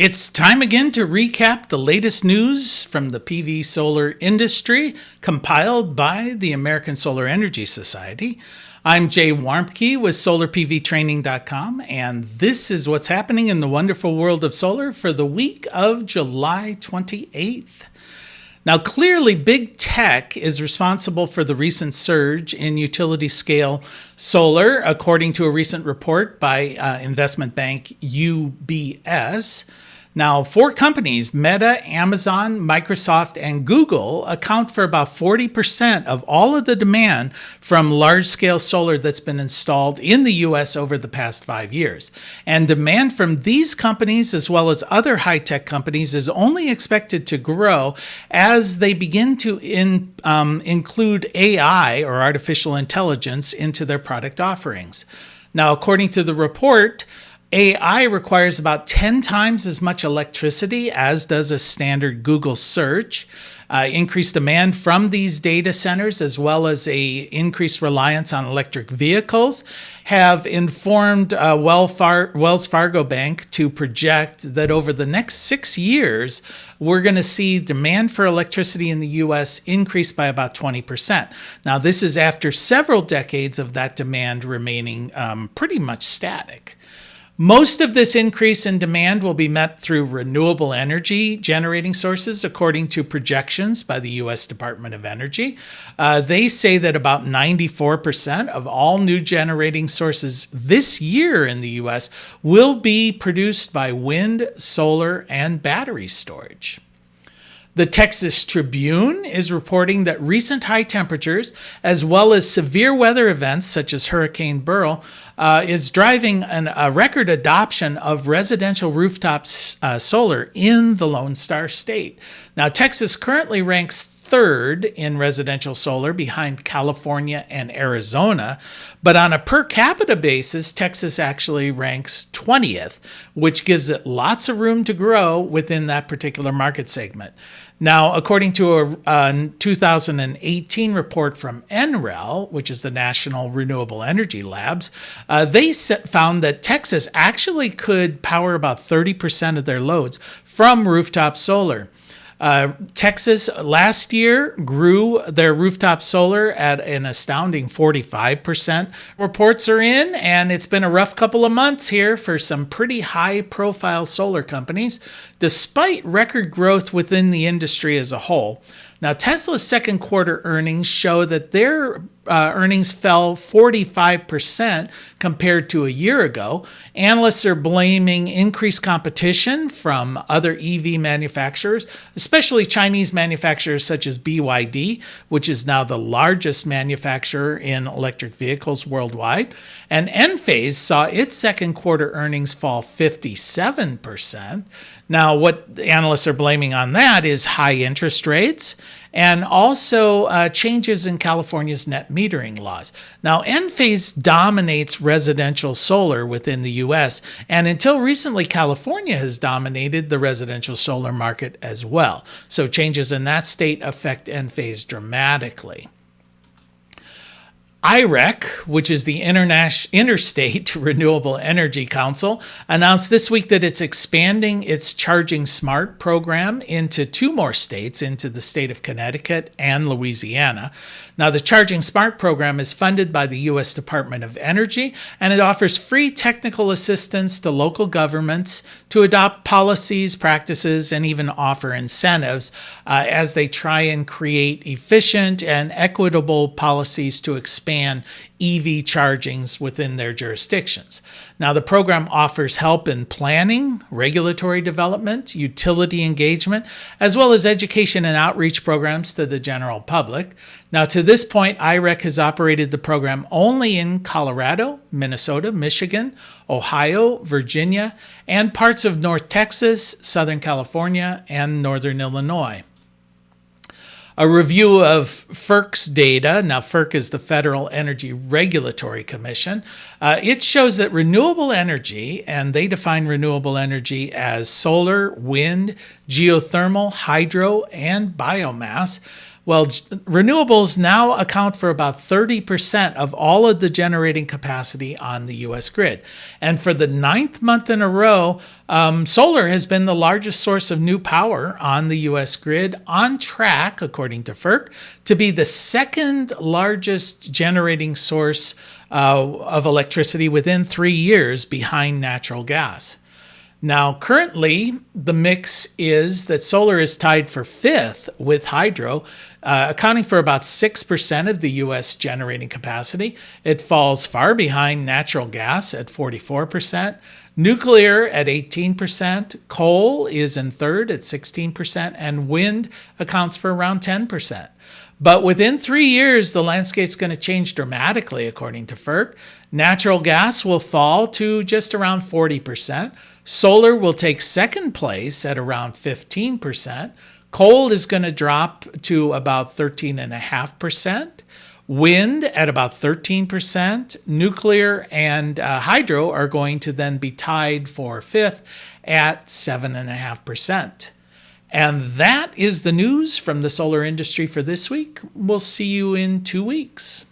It's time again to recap the latest news from the PV solar industry, compiled by the American Solar Energy Society. I'm Jay Warmke with SolarPVTraining.com, and this is what's happening in the wonderful world of solar for the week of July 28th. Now, clearly, big tech is responsible for the recent surge in utility-scale solar, according to a recent report by investment bank UBS. Now, four companies, Meta, Amazon, Microsoft, and Google, account for about 40% of all of the demand from large-scale solar that's been installed in the U.S. over the past 5 years. And demand from these companies, as well as other high-tech companies, is only expected to grow as they begin to include AI, or artificial intelligence, into their product offerings. Now, according to the report, AI requires about 10 times as much electricity as does a standard Google search. Increased demand from these data centers, as well as a increased reliance on electric vehicles, have informed Wells Fargo Bank to project that over the next 6 years, we're going to see demand for electricity in the U.S. increase by about 20%. Now, this is after several decades of that demand remaining pretty much static. Most of this increase in demand will be met through renewable energy generating sources, according to projections by the U.S. Department of Energy. They say that about 94% of all new generating sources this year in the U.S. will be produced by wind, solar, and battery storage. The Texas Tribune is reporting that recent high temperatures, as well as severe weather events such as Hurricane Beryl, is driving a record adoption of residential rooftop solar in the Lone Star State. Now, Texas currently ranks third in residential solar behind California and Arizona, but on a per capita basis, Texas actually ranks 20th, which gives it lots of room to grow within that particular market segment. Now, according to a 2018 report from NREL, which is the National Renewable Energy Labs, they found that Texas actually could power about 30% of their loads from rooftop solar. Texas last year grew their rooftop solar at an astounding 45%. Reports are in, and it's been a rough couple of months here for some pretty high-profile solar companies, despite record growth within the industry as a whole. Now, Tesla's second quarter earnings show that their earnings fell 45% compared to a year ago. Analysts are blaming increased competition from other EV manufacturers, especially Chinese manufacturers such as BYD, which is now the largest manufacturer in electric vehicles worldwide. And Enphase saw its second quarter earnings fall 57%. Now, what analysts are blaming on that is high interest rates and also changes in California's net metering laws. Now, Enphase dominates residential solar within the U.S., and until recently, California has dominated the residential solar market as well. So changes in that state affect Enphase dramatically. IREC, which is the Interstate Renewable Energy Council, announced this week that it's expanding its Charging Smart program into 2 more states, into the state of Connecticut and Louisiana. Now, the Charging Smart program is funded by the U.S. Department of Energy, and it offers free technical assistance to local governments to adopt policies, practices, and even offer incentives as they try and create efficient and equitable policies to expand EV chargings within their jurisdictions. Now, the program offers help in planning, regulatory development, utility engagement, as well as education and outreach programs to the general public. Now, to this point, IREC has operated the program only in Colorado, Minnesota, Michigan, Ohio, Virginia, and parts of North Texas, Southern California, and Northern Illinois. A review of FERC's data, now FERC is the Federal Energy Regulatory Commission, it shows that renewable energy, and they define renewable energy as solar, wind, geothermal, hydro, and biomass, Well, renewables now account for about 30% of all of the generating capacity on the U.S. grid. And for the ninth month in a row, solar has been the largest source of new power on the U.S. grid, on track, according to FERC, to be the second largest generating source of electricity within 3 years behind natural gas. Now, currently, the mix is that solar is tied for fifth with hydro, accounting for about 6% of the U.S. generating capacity. It falls far behind natural gas at 44%, nuclear at 18%, coal is in third at 16%, and wind accounts for around 10%. But within 3 years, the landscape's going to change dramatically, according to FERC. Natural gas will fall to just around 40%. Solar will take second place at around 15%. Coal is going to drop to about 13.5%. Wind at about 13%. Nuclear and hydro are going to then be tied for fifth at 7.5%. And that is the news from the solar industry for this week. We'll see you in 2 weeks.